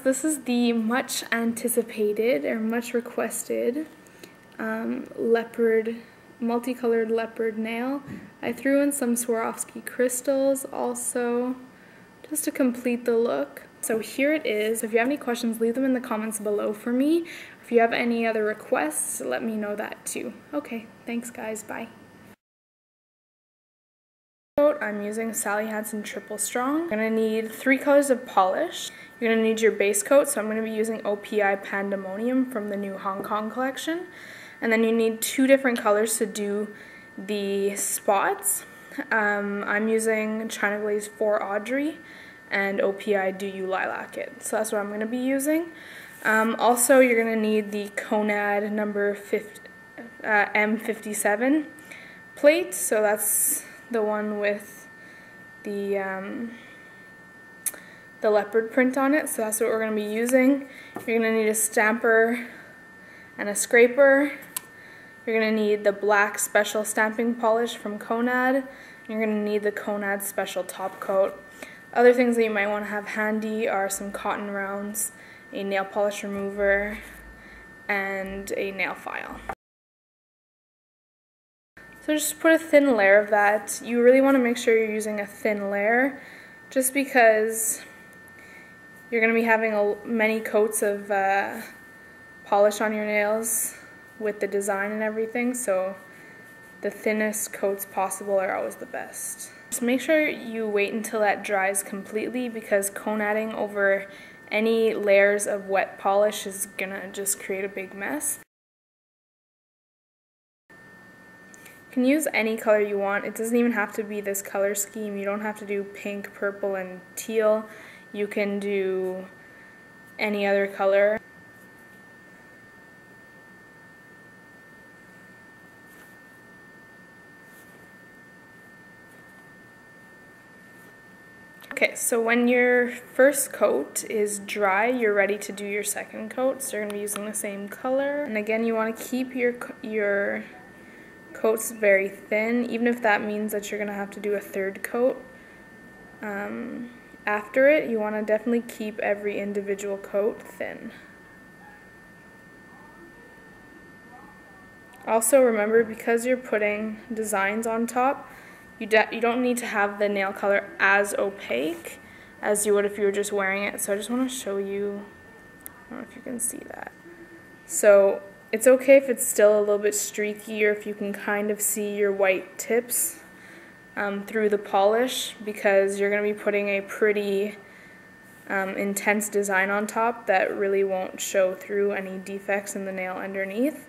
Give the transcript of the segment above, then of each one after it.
this is the much anticipated or much requested leopard, multicolored leopard nail. I threw in some Swarovski crystals also just to complete the look. So here it is. If you have any questions, leave them in the comments below for me. If you have any other requests, let me know that too. Okay, thanks guys, bye. I'm using Sally Hansen Triple Strong. You're going to need 3 colors of polish. You're going to need your base coat, so I'm going to be using O.P.I Panda-monium from the new Hong Kong collection. And then you need 2 different colors to do the spots. I'm using China Glaze for Audrey and O.P.I Do You Lilac It. So that's what I'm going to be using. Also, you're going to need the Konad number M57 plate. So that's the one with the leopard print on it. So that's what we're going to be using. You're going to need a stamper and a scraper. You're going to need the black special stamping polish from Konad. You're going to need the Konad special top coat. Other things that you might want to have handy are some cotton rounds, a nail polish remover, and a nail file. So just put a thin layer of that. You really want to make sure you're using a thin layer just because you're going to be having many coats of polish on your nails with the design and everything, so the thinnest coats possible are always the best. Just make sure you wait until that dries completely because Konading over any layers of wet polish is going to just create a big mess. You can use any color you want. It doesn't even have to be this color scheme. You don't have to do pink, purple, and teal. You can do any other color. Okay, so when your first coat is dry, you're ready to do your second coat. So you're going to be using the same color. And again, you want to keep your coats very thin, even if that means that you're going to have to do a third coat after it. You want to definitely keep every individual coat thin. Also remember, because you're putting designs on top, you don't need to have the nail color as opaque as you would if you were just wearing it. So I just want to show you, I don't know if you can see that. So it's okay if it's still a little bit streaky or if you can kind of see your white tips through the polish, because you're going to be putting a pretty intense design on top that really won't show through any defects in the nail underneath.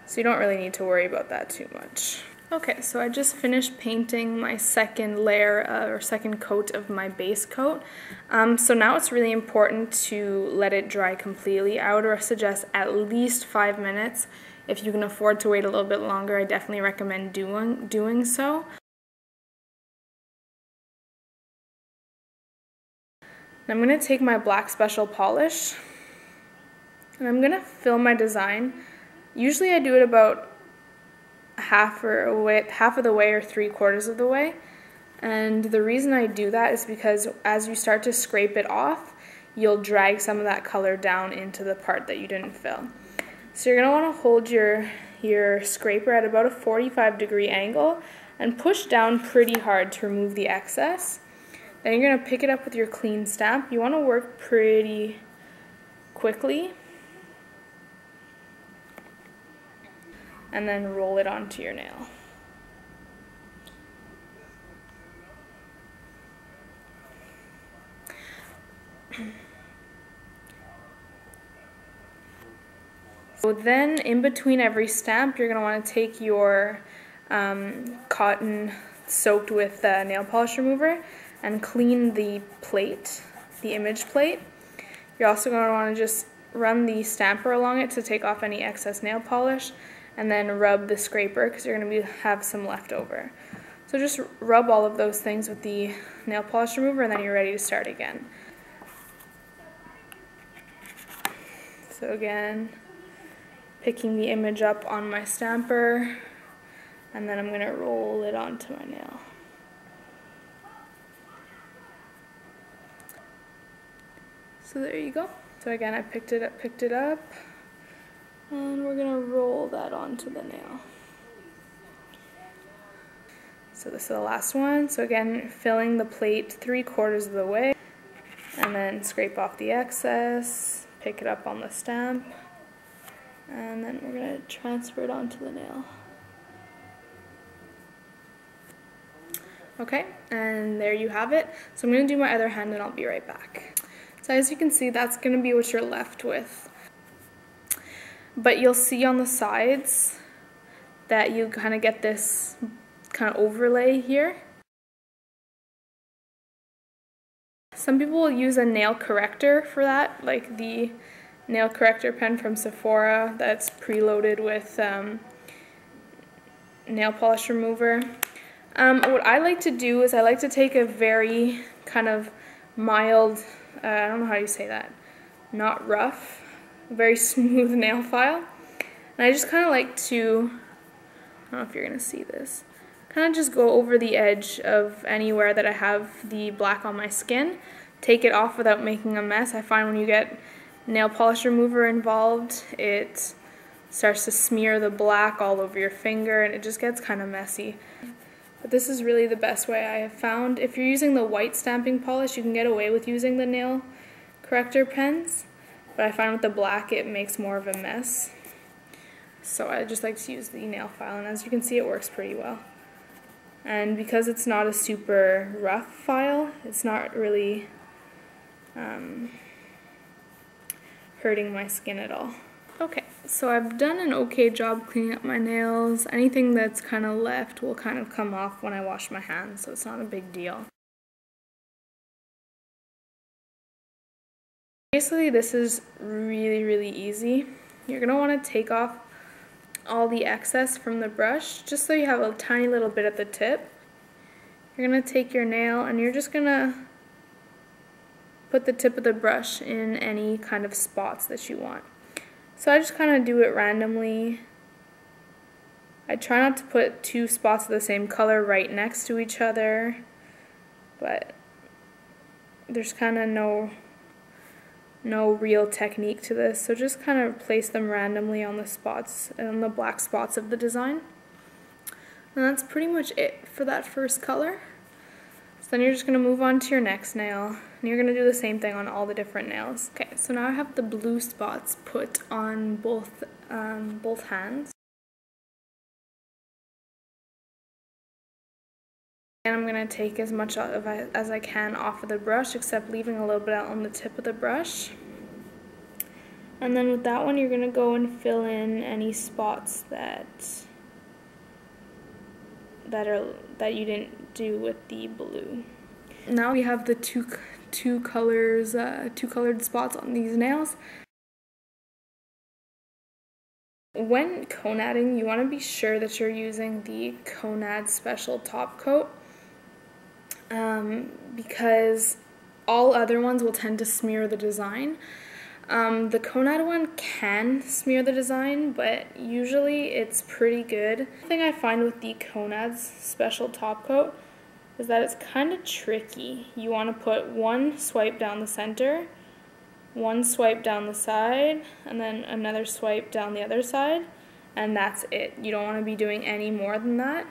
So you don't really need to worry about that too much. Okay, so I just finished painting my second layer or second coat of my base coat. So now it's really important to let it dry completely. I would suggest at least 5 minutes. If you can afford to wait a little bit longer, I definitely recommend doing so. I'm going to take my black special polish and I'm going to fill my design. Usually I do it about half of the way or 3/4 of the way, and the reason I do that is because as you start to scrape it off, you'll drag some of that color down into the part that you didn't fill. So you're going to want to hold your scraper at about a 45-degree angle and push down pretty hard to remove the excess. Then you're going to pick it up with your clean stamp. You want to work pretty quickly and then roll it onto your nail. So then in between every stamp, you're going to want to take your cotton soaked with nail polish remover and clean the plate, the image plate. You're also going to want to just run the stamper along it to take off any excess nail polish, and then rub the scraper because you're going to have some left over. So just rub all of those things with the nail polish remover and then you're ready to start again. So again, picking the image up on my stamper, and then I'm going to roll it onto my nail. So there you go. So again, I picked it up, and we're gonna roll that onto the nail. So this is the last one. So again, filling the plate 3/4 of the way, and then scrape off the excess, pick it up on the stamp, and then we're gonna transfer it onto the nail. Okay, and there you have it. So I'm gonna do my other hand and I'll be right back. So as you can see, that's gonna be what you're left with. But you'll see on the sides that you kind of get this kind of overlay here. Some people will use a nail corrector for that, like the nail corrector pen from Sephora that's preloaded with nail polish remover. What I like to do is I like to take a very kind of mild, I don't know how you say that, not rough, very smooth nail file. And I just kind of like to, I don't know if you're going to see this, kind of just go over the edge of anywhere that I have the black on my skin, take it off without making a mess. I find when you get nail polish remover involved, it starts to smear the black all over your finger and it just gets kind of messy. But this is really the best way I have found. If you're using the white stamping polish, you can get away with using the nail corrector pens, but I find with the black it makes more of a mess. So I just like to use the nail file, and as you can see, it works pretty well. And because it's not a super rough file, it's not really hurting my skin at all. Okay, so I've done an okay job cleaning up my nails. Anything that's kind of left will kind of come off when I wash my hands, so it's not a big deal. Basically, this is really easy. You're going to want to take off all the excess from the brush, just so you have a tiny little bit at the tip. You're going to take your nail and you're just going to put the tip of the brush in any kind of spots that you want. So I just kind of do it randomly. I try not to put two spots of the same color right next to each other, but there's kind of no real technique to this, so just kind of place them randomly on the spots, on the black spots of the design. And that's pretty much it for that first color. So then you're just going to move on to your next nail, and you're going to do the same thing on all the different nails. Okay, so now I have the blue spots put on both hands. And I'm going to take as much as I can off of the brush, except leaving a little bit out on the tip of the brush. And then with that one, you're going to go and fill in any spots that you didn't do with the blue. Now we have the two colored spots on these nails. When Konading, you want to be sure that you're using the Konad special top coat, because all other ones will tend to smear the design. The Konad one can smear the design, but usually it's pretty good. The thing I find with the Konad's special top coat is that it's kind of tricky. You want to put one swipe down the center, one swipe down the side, and then another swipe down the other side, and that's it. You don't want to be doing any more than that,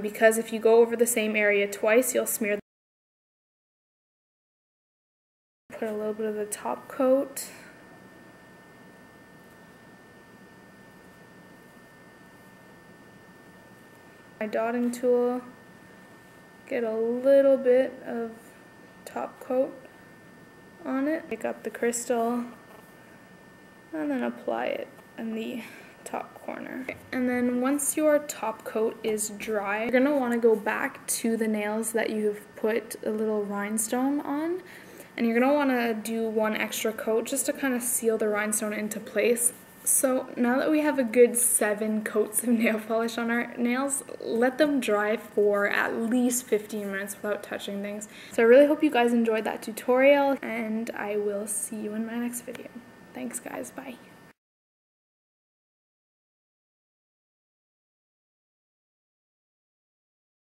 because if you go over the same area twice, you'll smear. Put a little bit of the top coat. My dotting tool, get a little bit of top coat on it, pick up the crystal, and then apply it in the top corner. Okay. And then once your top coat is dry, you're gonna want to go back to the nails that you've put a little rhinestone on, and you're gonna want to do one extra coat just to kind of seal the rhinestone into place. So now that we have a good 7 coats of nail polish on our nails, let them dry for at least 15 minutes without touching things. So I really hope you guys enjoyed that tutorial, and I will see you in my next video. Thanks guys, bye.